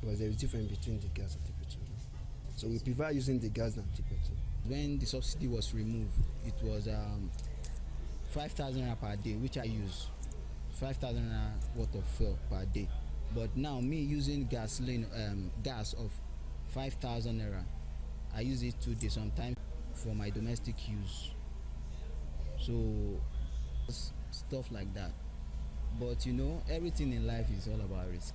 because there is difference between the gas and the petrol. So we prefer using the gas than the petrol. When the subsidy was removed, it was 5,000 naira per day, which I use 5,000 naira worth of fuel per day. But now me using gasoline, gas of 5,000 naira, I use it 2 days sometimes for my domestic use. So stuff like that. But you know, everything in life is all about risk.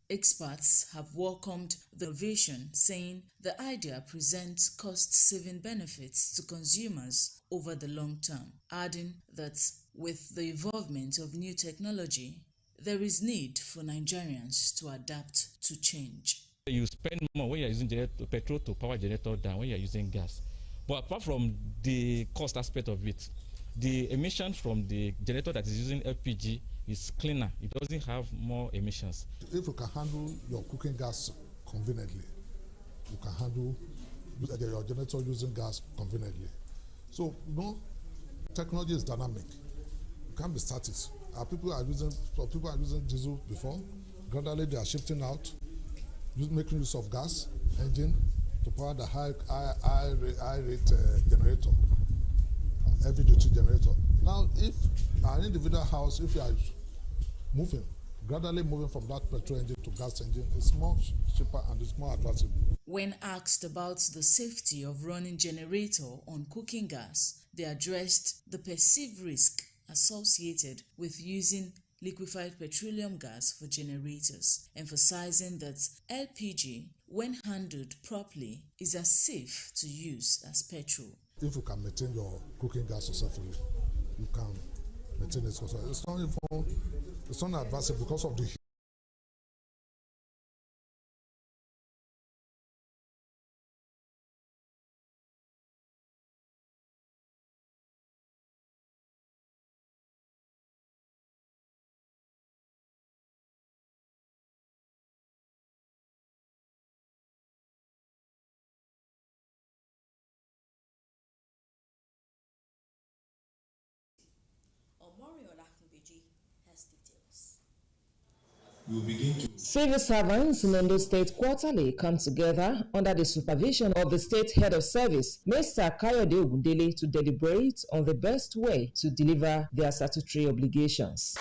Experts have welcomed the innovation, saying the idea presents cost-saving benefits to consumers over the long term, adding that with the involvement of new technology, there is need for Nigerians to adapt to change. You spend more when you're using petrol to power generator than when you're using gas. But apart from the cost aspect of it, the emission from the generator that is using LPG is cleaner. It doesn't have more emissions. If you can handle your cooking gas conveniently, you can handle your generator using gas conveniently. So, you know, technology is dynamic. You can't be static. People are using diesel before. Gradually, they are shifting out, making use of gas engine to power the high rate generator, heavy duty generator. Now, if an individual house, if you are gradually moving from that petrol engine to gas engine, it's more cheaper and it's more advisable. When asked about the safety of running generator on cooking gas, they addressed the perceived risk associated with using liquefied petroleum gas for generators, emphasizing that LPG, when handled properly, is as safe to use as petrol. If you can maintain your cooking gas successfully, you can maintain it successfully. It's not advisable because of the heat. Civil servants in Ondo State quarterly come together under the supervision of the State Head of Service, Mr. Kayode Ogundele, to deliberate on the best way to deliver their statutory obligations.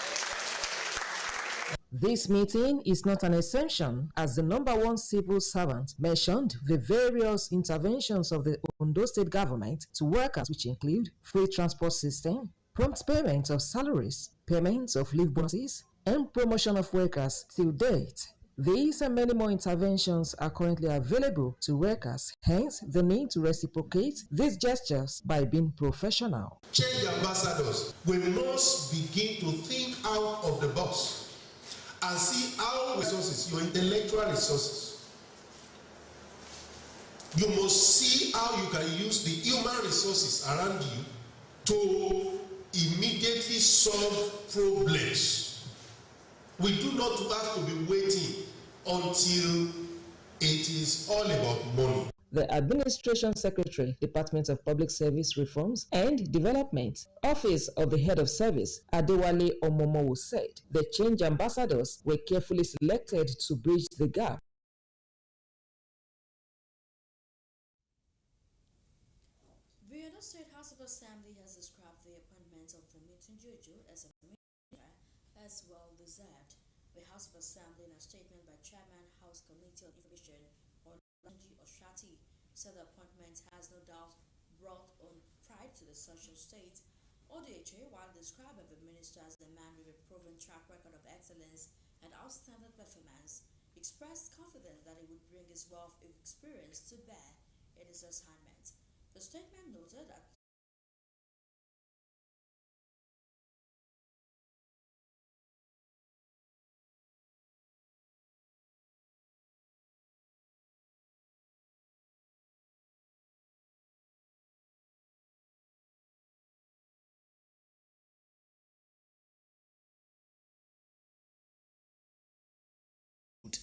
This meeting is not an exception, as the number one civil servant mentioned the various interventions of the Ondo State government to workers, which include free transport system, prompt payment of salaries, payments of leave bonuses, and promotion of workers till date. These and many more interventions are currently available to workers, hence the need to reciprocate these gestures by being professional. Change ambassadors, we must begin to think out of the box and see our resources, your intellectual resources. You must see how you can use the human resources around you to immediately solve problems. We do not have to be waiting until it is all about money. The Administration Secretary, Department of Public Service Reforms and Development, Office of the Head of Service, Adewale Omomowo, said the change ambassadors were carefully selected to bridge the gap. The Ondo State House of Assembly has described the appointment of Promethean Jojo as a as well deserved. The House of Assembly, in a statement by Chairman House Committee on Information on Osrc, said the appointment has no doubt brought on pride to the social state. ODHA, while describing the minister as a man with a proven track record of excellence and outstanding performance, expressed confidence that he would bring his wealth of experience to bear in his assignment. The statement noted that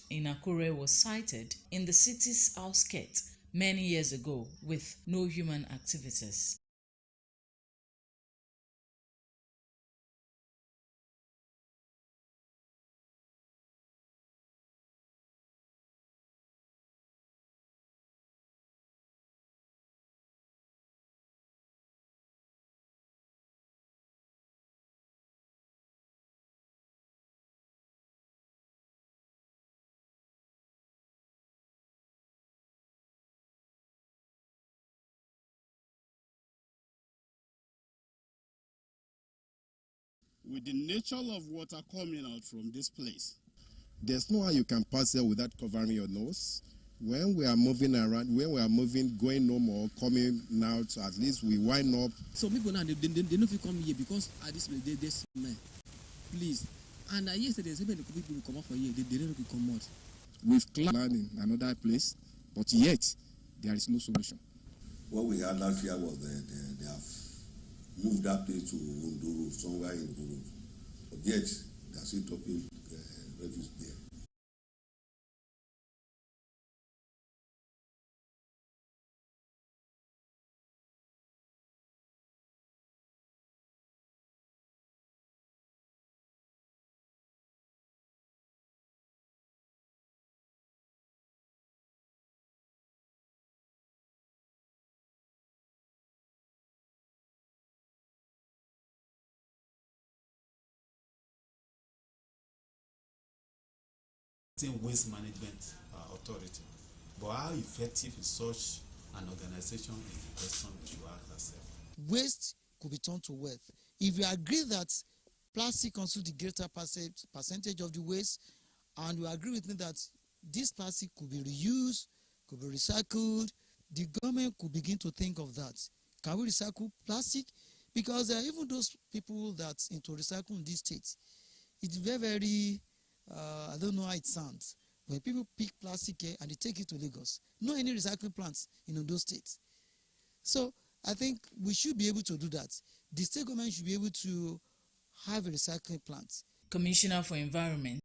in Akure was sighted in the city's outskirts many years ago with no human activities. with the nature of water coming out from this place. There's no how you can pass there without covering your nose. When we are moving around, when we are moving, going home or coming out, at least we wind up. So people now, they don't feel come here because at this place, they smell. Please. And yesterday, some people will come out for here, they don't come out. We've planned in another place, but yet there is no solution. What we had last year was they have moved that place to Unduru, somewhere in Unduru. But yet, they are still dropping refuse there. Waste Management Authority. But how effective is such an organization is the question that you ask yourself. Waste could be turned to wealth. If we agree that plastic constitutes the greater percentage of the waste, and we agree with me that this plastic could be reused, could be recycled, the government could begin to think of that. Can we recycle plastic? Because even those people that's into recycling these states, it's very I don't know how it sounds. When people pick plastic here and they take it to Lagos, no any recycling plants in those states. So I think we should be able to do that. The state government should be able to have a recycling plant. Commissioner for Environment.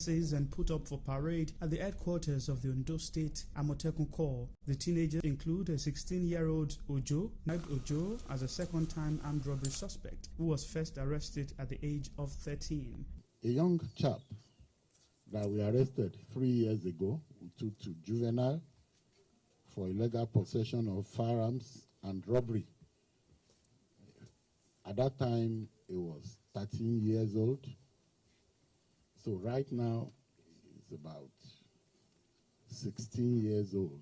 And put up for parade at the headquarters of the Ondo State Amotekun Corps. The teenagers include a 16-year-old Ojo, named Ojo as a second-time armed robbery suspect who was first arrested at the age of 13. A young chap that we arrested 3 years ago, we took to juvenile for illegal possession of firearms and robbery. At that time, he was 13 years old. So right now, he's about 16 years old.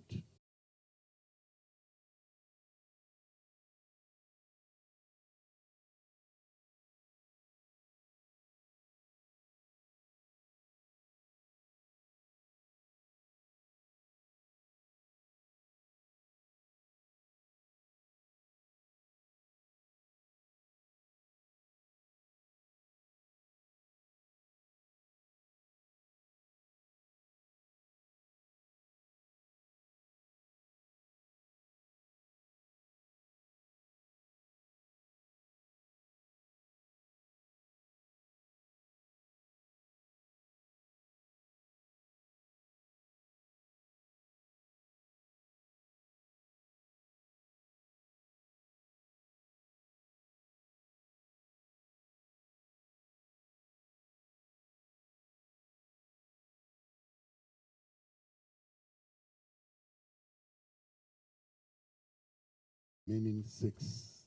Meaning 6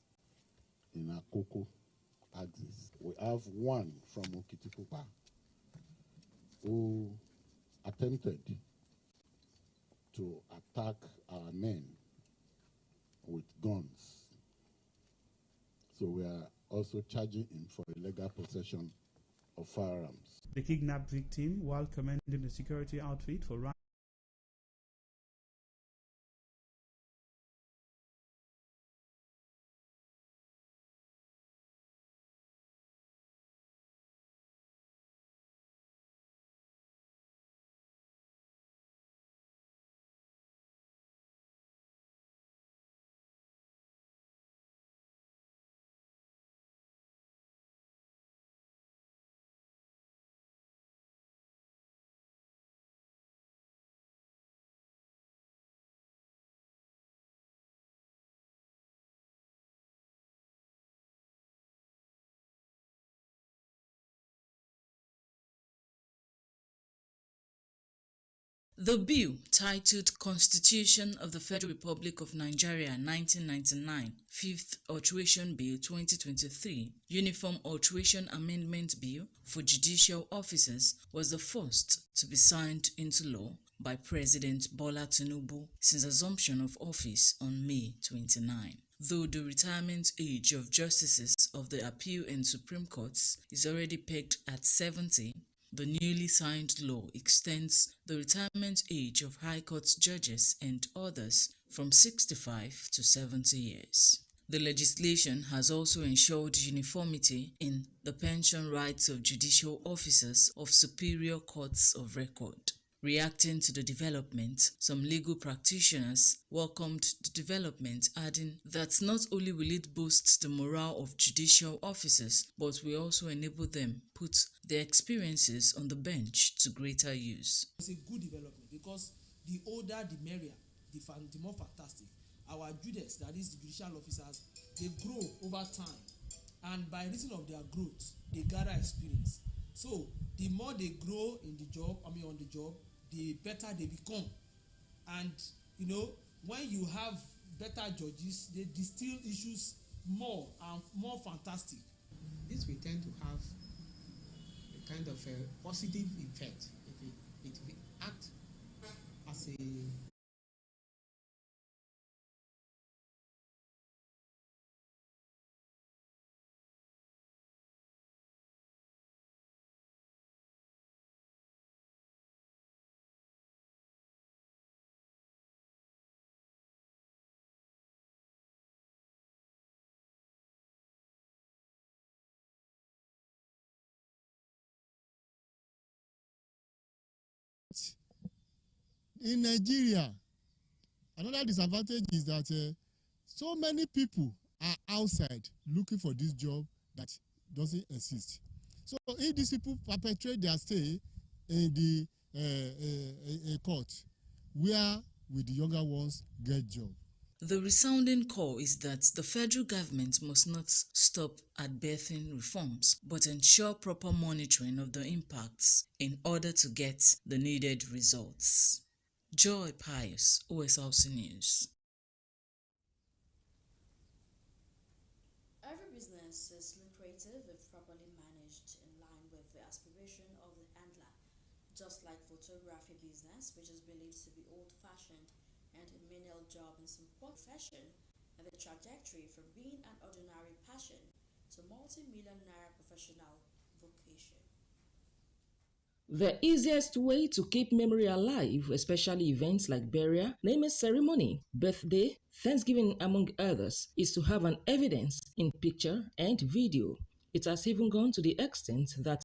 in Akoko axis. We have 1 from Okitipupa who attempted to attack our men with guns. So we are also charging him for illegal possession of firearms. The kidnapped victim, while commanding the security outfit for The bill, titled Constitution of the Federal Republic of Nigeria 1999, 5th Alteration Bill 2023, Uniform Alteration Amendment Bill for Judicial Officers, was the first to be signed into law by President Bola Tinubu since assumption of office on May 29. Though the retirement age of justices of the Appeal and Supreme Courts is already pegged at 70, the newly signed law extends the retirement age of High Court judges and others from 65 to 70 years. The legislation has also ensured uniformity in the pension rights of judicial officers of superior courts of record. Reacting to the development, some legal practitioners welcomed the development, adding that not only will it boost the morale of judicial officers, but will also enable them put their experiences on the bench to greater use. It's a good development because the older the merrier, the more fantastic. Our judges, that is the judicial officers, they grow over time, and by reason of their growth, they gather experience. So the more they grow in the job, on the job, the better they become. And when you have better judges, they distill issues more and more fantastic. This will tend to have a kind of a positive effect. It will act as a in Nigeria, another disadvantage is that so many people are outside looking for this job that doesn't exist. So if these people perpetrate their stay in the court, where will the younger ones get job? The resounding call is that the federal government must not stop at birthing reforms, but ensure proper monitoring of the impacts in order to get the needed results. Joy Pius, Osrc News. Every business is lucrative if properly managed in line with the aspiration of the handler. Just like photography business, which is believed to be old-fashioned and a menial job in some profession, and the trajectory from being an ordinary passion to multi-million naira professional vocation. The easiest way to keep memory alive, especially events like burial, naming ceremony, birthday, Thanksgiving, among others, is to have an evidence in picture and video. It has even gone to the extent that